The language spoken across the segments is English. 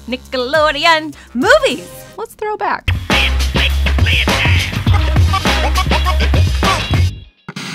Nickelodeon movies. Let's throw back.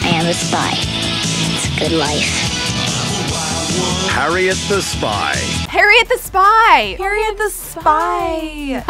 I am a spy. It's a good life. Harriet the Spy. Harriet the Spy. Harriet the Spy.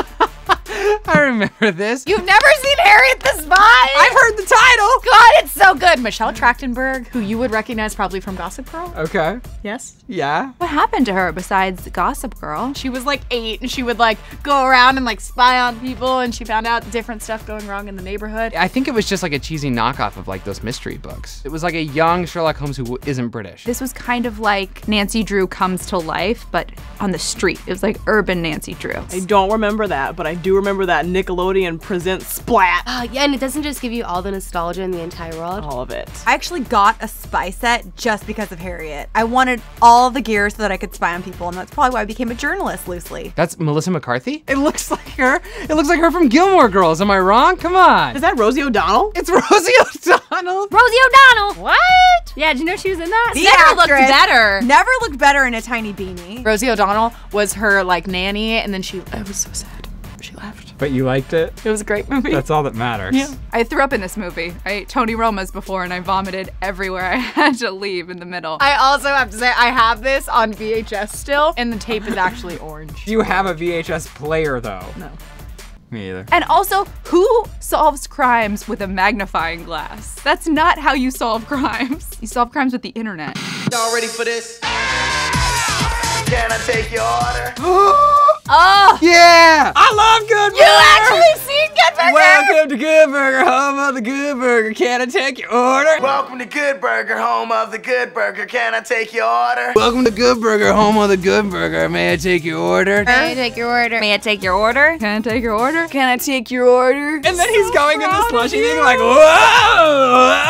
I remember this. You've never seen Harriet the Spy? I've heard the title. God, it's so good. Michelle Trachtenberg, who you would recognize probably from Gossip Girl. Okay. Yes? Yeah. What happened to her besides Gossip Girl? She was like 8 and she would like go around and like spy on people, and she found out different stuff going wrong in the neighborhood. I think it was just like a cheesy knockoff of like those mystery books. It was like a young Sherlock Holmes who isn't British. This was kind of like Nancy Drew comes to life, but on the street. It was like urban Nancy Drew. I don't remember that, but I do remember that Nickelodeon presents Splat. Yeah, and it doesn't just give you all the nostalgia in the entire world. All of it. I actually got a spy set just because of Harriet. I wanted all the gear so that I could spy on people, and that's probably why I became a journalist loosely. That's Melissa McCarthy? It looks like her. It looks like her from Gilmore Girls. Am I wrong? Come on. Is that Rosie O'Donnell? It's Rosie O'Donnell. Rosie O'Donnell! What? Yeah, did you know she was in that? The Never looked actress better. Never looked better in a tiny beanie. Rosie O'Donnell was her like nanny, and then it was so sad. She left. But you liked it? It was a great movie. That's all that matters. Yeah. I threw up in this movie. I ate Tony Roma's before and I vomited everywhere. I had to leave in the middle. I also have to say I have this on VHS still, and the tape is actually orange. Do you have a VHS player though? No. Me either. And also, who solves crimes with a magnifying glass? That's not how you solve crimes. You solve crimes with the internet. Y'all ready for this? Can I take your order? Oh! Yeah! I love Good Burger! You actually seen Good Burger? Welcome to Good Burger, home of the Good Burger. Can I take your order? Welcome to Good Burger, home of the Good Burger. Can I take your order? Welcome to Good Burger, home of the Good Burger. May I take your order? May I take your order? May I take your order? Can I take your order? Can I take your order? And then he's going in the slushy thing like, whoa!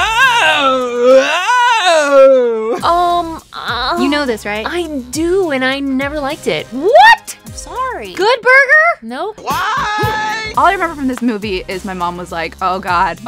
You know this, right? I do, and I never liked it. What? I'm sorry. Good Burger? Nope. Why? All I remember from this movie is my mom was like, oh God,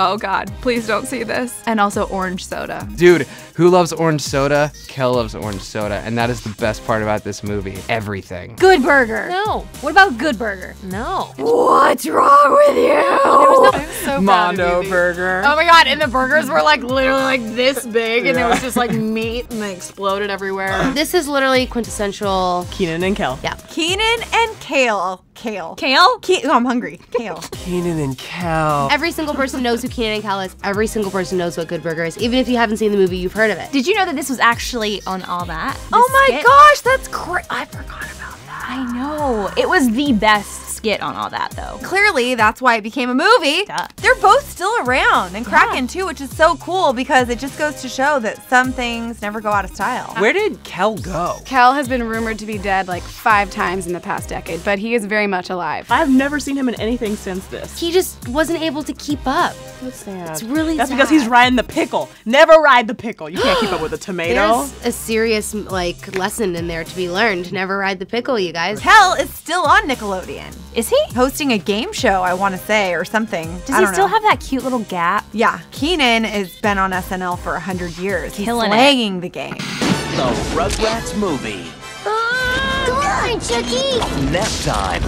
please don't see this. And also orange soda. Dude, who loves orange soda? Kel loves orange soda, and that is the best part about this movie. Everything. Good Burger. No. What about Good Burger? No. What's wrong with you? I'm so proud of Mondo you. Burger. Oh my God, and the burgers were like literally like this big, and it was just like meat, and they exploded everywhere. This is literally quintessential. Keenan and Kel. Yeah. Keenan and Kale. Kale? Oh, I'm hungry. Kale. Keenan and Kel. Every single person knows who Keenan and Kel is. Every single person knows what Good Burger is. Even if you haven't seen the movie, you've heard of it. Did you know that this was actually on All That? Oh my gosh, that's great. I forgot about that. I know. It was the best skit on All That, though. Clearly, that's why it became a movie. Duh. They're both still around and cracking too, which is so cool because it just goes to show that some things never go out of style. Where did Kel go? Kel has been rumored to be dead like 5 times in the past decade, but he is very much alive. I've never seen him in anything since this. He just wasn't able to keep up. That's sad. It's really That's sad. because he's riding the pickle. Never ride the pickle. You can't keep up with a tomato. There's a serious like lesson in there to be learned. Never ride the pickle, you guys. Kel is still on Nickelodeon. Is he? Hosting a game show, I want to say, or something. Does he still have that cute little gap? Yeah, Keenan has been on SNL for 100 years. He's Killing it. slaying the game. The Rugrats Movie. Come on, Chucky! Nap time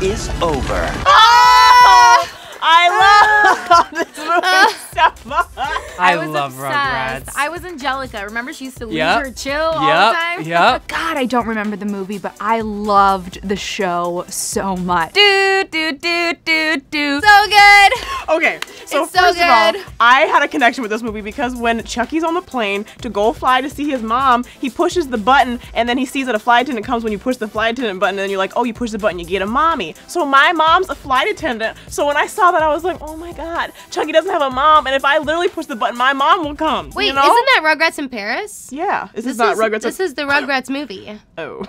is over. I love this movie so much. I was love obsessed. Rugrats. I was Angelica. Remember she used to lose Yep. her chill all the time? Yep. God, I don't remember the movie, but I loved the show so much. So good. Okay, so It's so first of all, good. I had a connection with this movie because when Chucky's on the plane to go fly to see his mom, he pushes the button and then he sees that a flight attendant comes when you push the flight attendant button and then you're like, oh, you push the button, you get a mommy. So my mom's a flight attendant. So when I saw that, I was like, oh my God, Chucky doesn't have a mom, and if I literally push the button, my mom will come. Wait, you know? isn't that Rugrats in Paris? Yeah, this is not Rugrats. This is the Rugrats movie. Oh.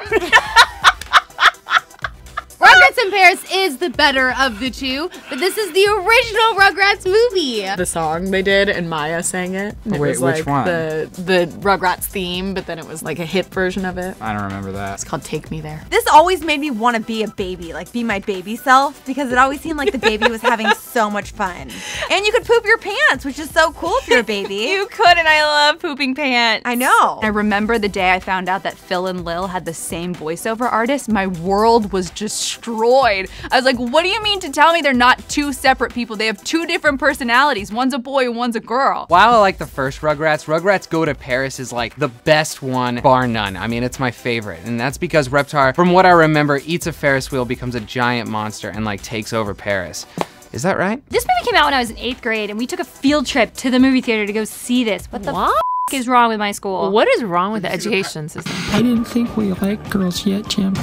Rugrats Rugrats in Paris is the better of the two, but this is the original Rugrats movie. The song they did and Maya sang it. And it Wait, was like which one? The Rugrats theme, but then it was like a hit version of it. I don't remember that. It's called Take Me There. This always made me want to be a baby, like be my baby self, because it always seemed like the baby was having so much fun. And you could poop your pants, which is so cool if you're a baby. You could, and I love pooping pants. I know. I remember the day I found out that Phil and Lil had the same voiceover artist. My world was destroyed. I was like, what do you mean to tell me they're not two separate people? They have two different personalities. One's a boy and one's a girl. While I like the first Rugrats, Rugrats Go to Paris is like the best one, bar none. I mean, it's my favorite. And that's because Reptar, from what I remember, eats a Ferris wheel, becomes a giant monster, and like takes over Paris. Is that right? This movie came out when I was in 8th grade, and we took a field trip to the movie theater to go see this. What the f is wrong with my school? What is wrong with the education system? I didn't think we liked girls yet, Jim.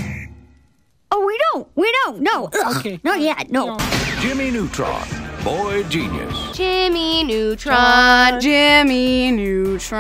Oh, we don't, no. Okay. Not yet, no. Jimmy Neutron, boy genius. Jimmy Neutron. Jimmy Neutron.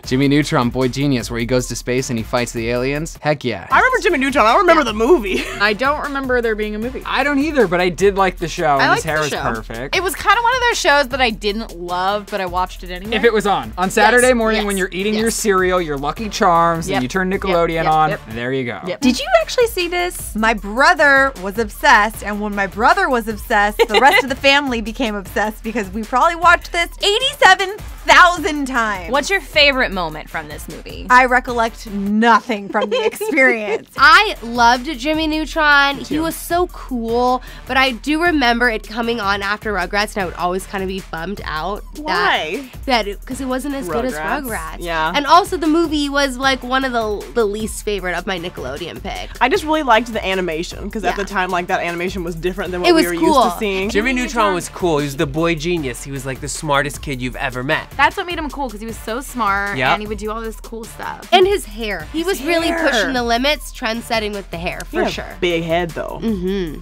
Jimmy Neutron, boy genius, where he goes to space and he fights the aliens. Heck yeah. I remember Jimmy Neutron. I don't remember the movie. I don't remember there being a movie. I don't either, but I did like the show. I And liked his hair the was show. perfect. It was kind of one of those shows that I didn't love, but I watched it anyway. If it was on Saturday morning yes, when you're eating yes. your cereal, your Lucky Charms, Yep, and you turn Nickelodeon yep, on, yep. there you go. Yep. Did you actually see this? My brother was obsessed, and when my brother was obsessed, the rest of the family became obsessed because we probably watched this 87,000 times. What's your favorite moment from this movie? I recollect nothing from the experience. I loved Jimmy Neutron. He was so cool, but I do remember it coming on after Rugrats, and I would always kind of be bummed out. Why? Because it wasn't as good as Rugrats. Rugrats. Yeah. And also the movie was like one of the least favorite of my Nickelodeon picks. I just really liked the animation because at the time, like that animation was different than what we were used to seeing. Jimmy Neutron was cool. He was the boy genius. He was like the smartest kid you've ever met. That's what made him cool, because he was so smart Yep. and he would do all this cool stuff. And his hair. He was really hair. pushing the limits, trend setting with the hair, for sure. Big head though.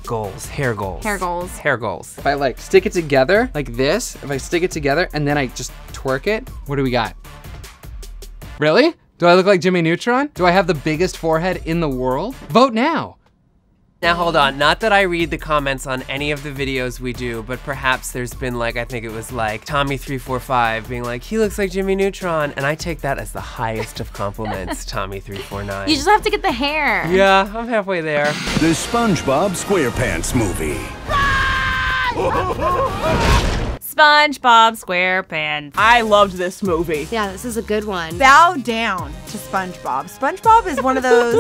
Goals, hair goals. Hair goals. Hair goals. If I like stick it together like this, if I stick it together and then I just twerk it, what do we got? Really? Do I look like Jimmy Neutron? Do I have the biggest forehead in the world? Vote now. Now hold on, not that I read the comments on any of the videos we do, but perhaps there's been like, I think it was like Tommy345 being like, he looks like Jimmy Neutron, and I take that as the highest of compliments, Tommy349. You just have to get the hair. Yeah, I'm halfway there. The SpongeBob SquarePants movie. SpongeBob SquarePants. I loved this movie. Yeah, this is a good one. Bow down to SpongeBob. SpongeBob is one of those.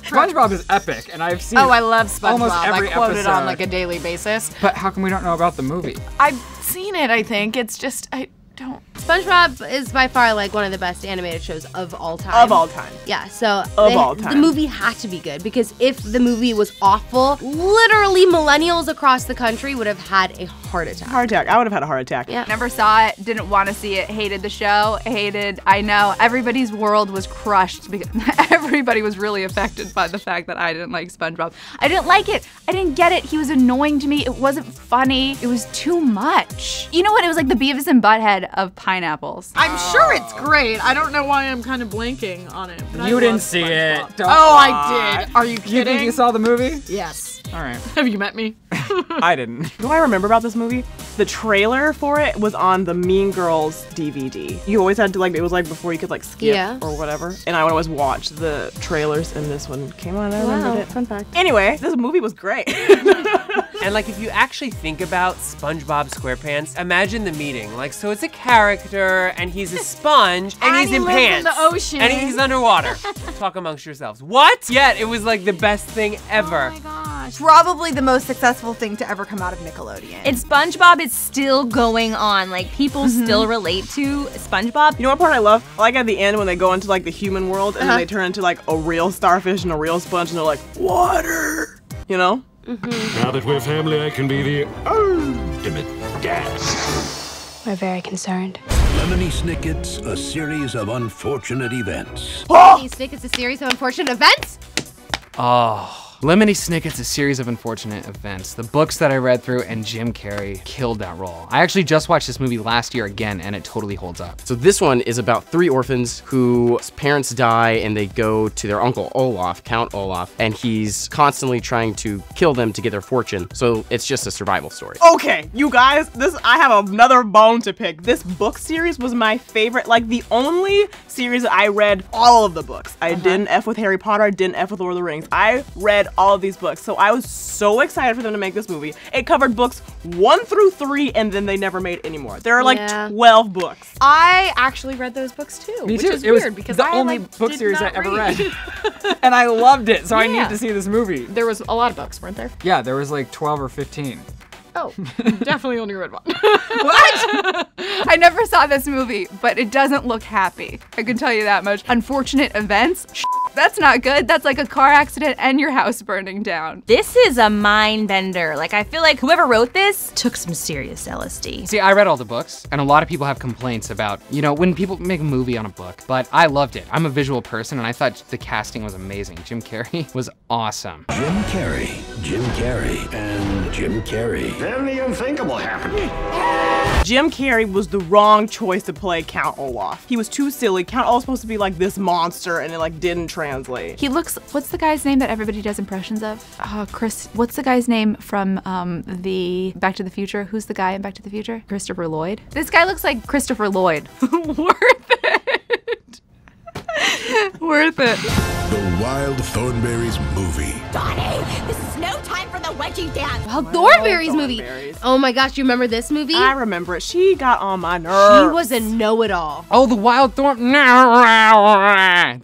SpongeBob is epic, and I've seen Oh, I love SpongeBob. almost every I quote it on episode. like a daily basis. But how come we don't know about the movie? I've seen it, I think. It's just, I don't. SpongeBob is by far like one of the best animated shows of all time. Of all time. Yeah, so all the time. movie had to be good, because if the movie was awful, literally millennials across the country would have had a heart attack. Heart attack. I would have had a heart attack. Yeah. Never saw it, didn't want to see it, hated the show, I know, everybody's world was crushed because everybody was really affected by the fact that I didn't like SpongeBob. I didn't like it, I didn't get it, he was annoying to me, it wasn't funny, it was too much. You know what, it was like the Beavis and Butthead of pineapples. I'm sure it's great. I don't know why I'm kind of blanking on it. But You I didn't love see SpongeBob. it. Don't Oh, lie. I did. Are you kidding? You think you saw the movie? Yes. All right. Have you met me? I didn't. You know what I remember about this movie? The trailer for it was on the Mean Girls DVD. You always had to like, it was like before you could like skip or whatever. And I would always watch the trailers, and this one came on and I remembered it. Fun fact. Anyway, this movie was great. And like, if you actually think about SpongeBob SquarePants, imagine the meeting. Like, so it's a character, and he's a sponge, and he's he in lives in pants. the ocean. And he's underwater. Talk amongst yourselves. What? Yet, it was like the best thing ever. Oh my gosh. Probably the most successful thing to ever come out of Nickelodeon. And SpongeBob is still going on. Like, people still relate to SpongeBob. You know what part I love? I like at the end when they go into like the human world and then they turn into like a real starfish and a real sponge and they're like, water! You know? Now that we're family, I can be the ultimate dad. We're very concerned. Lemony Snicket's A Series of Unfortunate Events. Lemony Snicket's a series of unfortunate events. Oh, Lemony Snicket's a series of unfortunate events. The books that I read through, and Jim Carrey killed that role. I actually just watched this movie last year again, and it totally holds up. So this one is about 3 orphans whose parents die, and they go to their uncle Olaf, Count Olaf, and he's constantly trying to kill them to get their fortune. So it's just a survival story. Okay, you guys, I have another bone to pick. This book series was my favorite, like the only series that I read all of the books. I didn't F with Harry Potter, I didn't F with Lord of the Rings. I read all of these books, so I was so excited for them to make this movie. It covered books 1 through 3, and then they never made any more. There are like 12 books. I actually read those books too. Me which too. is it was weird because the I only like, book did series I not ever read. read. And I loved it, so I Yeah. need to see this movie. There was a lot of books, weren't there? Yeah, there was like 12 or 15. Oh, definitely only read one. What? I never saw this movie, but it doesn't look happy. I can tell you that much. Unfortunate events? That's not good. That's like a car accident and your house burning down. This is a mind bender. Like, I feel like whoever wrote this took some serious LSD. See, I read all the books, and a lot of people have complaints about, you know, when people make a movie on a book, but I loved it. I'm a visual person, and I thought the casting was amazing. Jim Carrey was awesome. Jim Carrey, and Jim Carrey. Then the unthinkable happened. Jim Carrey was the wrong choice to play Count Olaf. He was too silly. Count Olaf was supposed to be like this monster, and it like didn't translate. He looks, what's the guy's name that everybody does impressions of? Chris, what's the guy's name from the Back to the Future? Who's the guy in Back to the Future? Christopher Lloyd? This guy looks like Christopher Lloyd. Worth it. Worth it. The Wild Thornberrys movie. Donnie, this is no time for the wedgie dance. Well, Thornberry's movie. Oh my gosh, you remember this movie? I remember it. She got on my nerves. She was a know-it-all. Oh, the Wild Thorn. That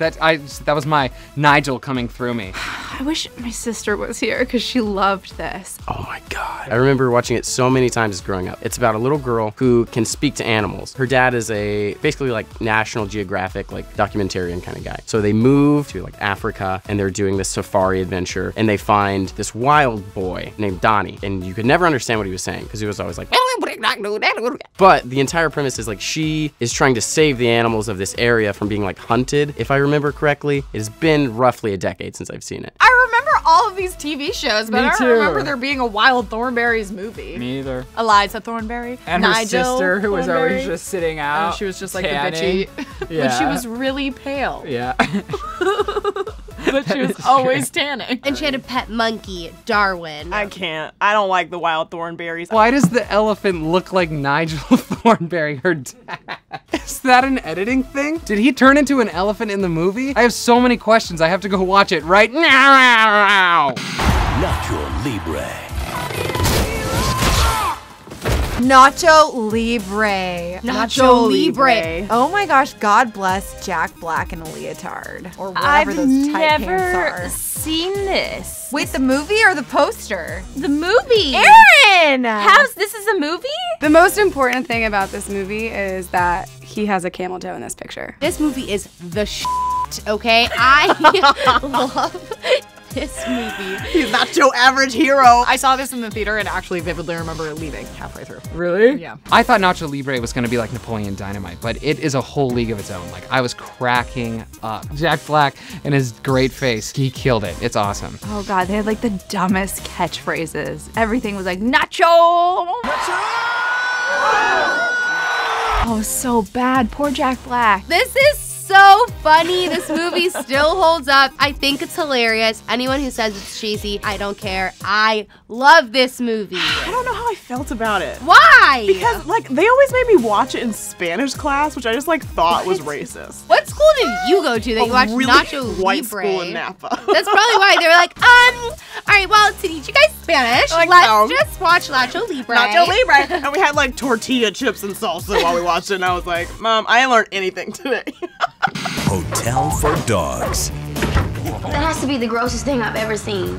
was my Nigel coming through me. I wish my sister was here because she loved this. Oh my God. I remember watching it so many times growing up. It's about a little girl who can speak to animals. Her dad is basically like National Geographic, like documentarian kind of guy. So they move to like Africa, and they're doing this safari adventure, and they find this wild boy named Donnie, and you could never understand what he was saying because he was always like, but the entire premise is like she is trying to save the animals of this area from being like hunted. If I remember correctly, it has been roughly a decade since I've seen it. I remember all of these TV shows, but Me I don't too. remember there being a Wild Thornberrys movie. Me either. Eliza Thornberry. And her Nigel sister, who was always Thornberry. just sitting out. And she was just like tanning. the bitchy. Yeah. But she was really pale. Yeah. But she was always tanning. And she had a pet monkey, Darwin. I can't. I don't like the Wild Thornberrys. Why does the elephant look like Nigel Thornberry, her dad? Is that an editing thing? Did he turn into an elephant in the movie? I have so many questions. I have to go watch it right now. Nacho Libre. Nacho Libre. Nacho Libre. Oh my gosh, God bless Jack Black in a leotard. Or whatever I've those tight pants never are. seen this. Wait, the movie or the poster? The movie. Aaron! This is a movie? The most important thing about this movie is that he has a camel toe in this picture. This movie is the shit, okay? I love this movie. He's not your average hero. I saw this in the theater and actually vividly remember leaving halfway through. Really? Yeah. I thought Nacho Libre was gonna be like Napoleon Dynamite, but it is a whole league of its own. Like, I was cracking up. Jack Black and his great face, he killed it. It's awesome. Oh God, they had like the dumbest catchphrases. Everything was like, Nacho! Oh, so bad. Poor Jack Black. This is so funny. This movie still holds up. I think it's hilarious. Anyone who says it's cheesy, I don't care. I love this movie. I don't know how I felt about it. Why? Because like they always made me watch it in Spanish class, which I just like thought was racist. What school did you go to that you watched really Nacho white Libre? school in Napa. That's probably why they were like, all right, well, to teach you guys Spanish, Like, let's no. just watch Nacho Libre. Nacho Libre. And we had like tortilla chips and salsa while we watched it, and I was like, Mom, I ain't learned anything today. Hotel for Dogs. That has to be the grossest thing I've ever seen.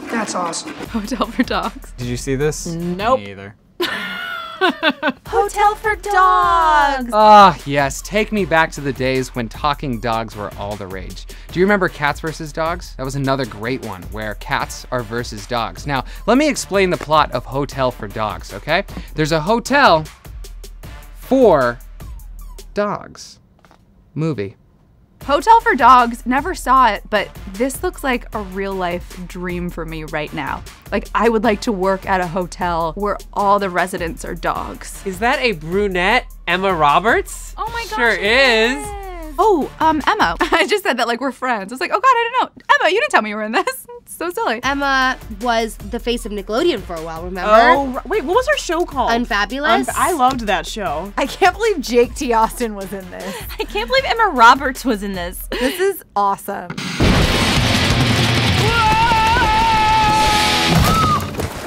That's awesome. Hotel for Dogs. Did you see this? Nope. Me either. Hotel for Dogs. Ah, yes. Take me back to the days when talking dogs were all the rage. Do you remember Cats versus Dogs? That was another great one where cats are versus dogs. Now, let me explain the plot of Hotel for Dogs, okay? There's a hotel for dogs. Movie. Hotel for Dogs, never saw it, but this looks like a real life dream for me right now. Like, I would like to work at a hotel where all the residents are dogs. Is that a brunette Emma Roberts? Oh my gosh. Sure is. Oh, Emma. I just said that like we're friends. I was like, oh God, I didn't know. Emma, you didn't tell me you were in this. It's so silly. Emma was the face of Nickelodeon for a while, remember? Oh, wait, what was her show called? Unfabulous. I loved that show. I can't believe Jake T. Austin was in this. I can't believe Emma Roberts was in this. This is awesome.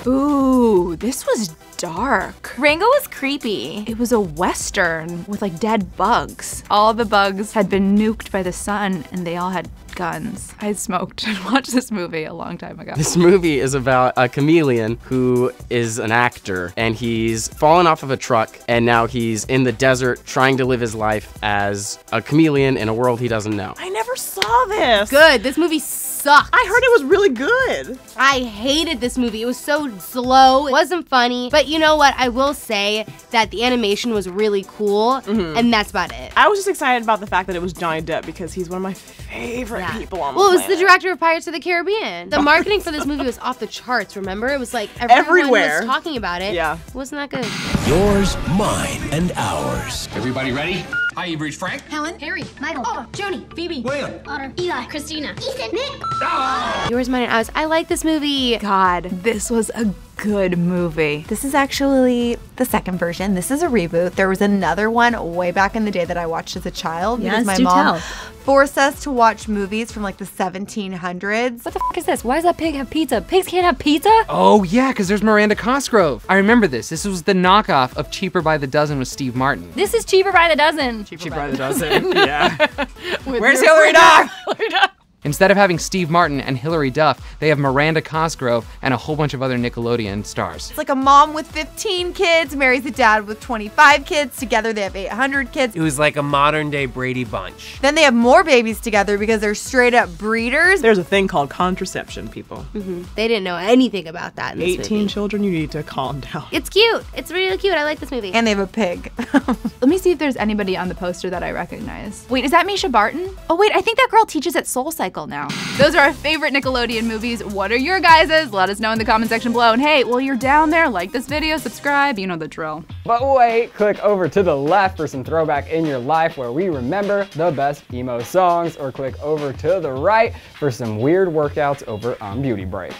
Ooh, this was dark. Rango was creepy. It was a Western with like dead bugs. All the bugs had been nuked by the sun and they all had guns. I smoked and watched this movie a long time ago. This movie is about a chameleon who is an actor, and he's fallen off of a truck, and now he's in the desert trying to live his life as a chameleon in a world he doesn't know. I never saw this. Good. This movie sucked. I heard it was really good. I hated this movie. It was so slow. It wasn't funny. But you know what? I will say that the animation was really cool, and that's about it. I was just excited about the fact that it was Johnny Depp because he's one of my favorite people on the Well, it was planet. the director of Pirates of the Caribbean. The marketing for this movie was off the charts, remember? It was like everyone Everywhere. was talking about it. Yeah. Wasn't that good? Yours, mine, and ours. Everybody ready? Hi, you've reached Frank. Helen, Harry, Michael, Joni, Phoebe, William, Otter, Eli, Christina, Ethan, Nick. Yours, mine, and ours. I like this movie. God, this was a good movie. This is actually the second version. This is a reboot. There was another one way back in the day that I watched as a child because my mom forced us to watch movies from like the 1700s. What the f is this? Why does that pig have pizza? Pigs can't have pizza? Oh yeah, because there's Miranda Cosgrove. I remember this. This was the knockoff of Cheaper by the Dozen with Steve Martin. This is Cheaper by the Dozen. Cheaper by the Dozen, yeah. Where's Hillary Duff? Instead of having Steve Martin and Hilary Duff, they have Miranda Cosgrove and a whole bunch of other Nickelodeon stars. It's like a mom with 15 kids marries a dad with 25 kids. Together they have 800 kids. It was like a modern day Brady Bunch. Then they have more babies together because they're straight up breeders. There's a thing called contraception, people. They didn't know anything about that in this 18 movie. children, you need to calm down. It's cute. It's really cute. I like this movie. And they have a pig. Let me see if there's anybody on the poster that I recognize. Wait, is that Misha Barton? Oh wait, I think that girl teaches at Soul Cycle now. Those are our favorite Nickelodeon movies. What are your guys's? Let us know in the comment section below. And hey, while you're down there, like this video, subscribe, you know the drill. But wait, click over to the left for some throwback in your life where we remember the best emo songs, or click over to the right for some weird workouts over on Beauty Break.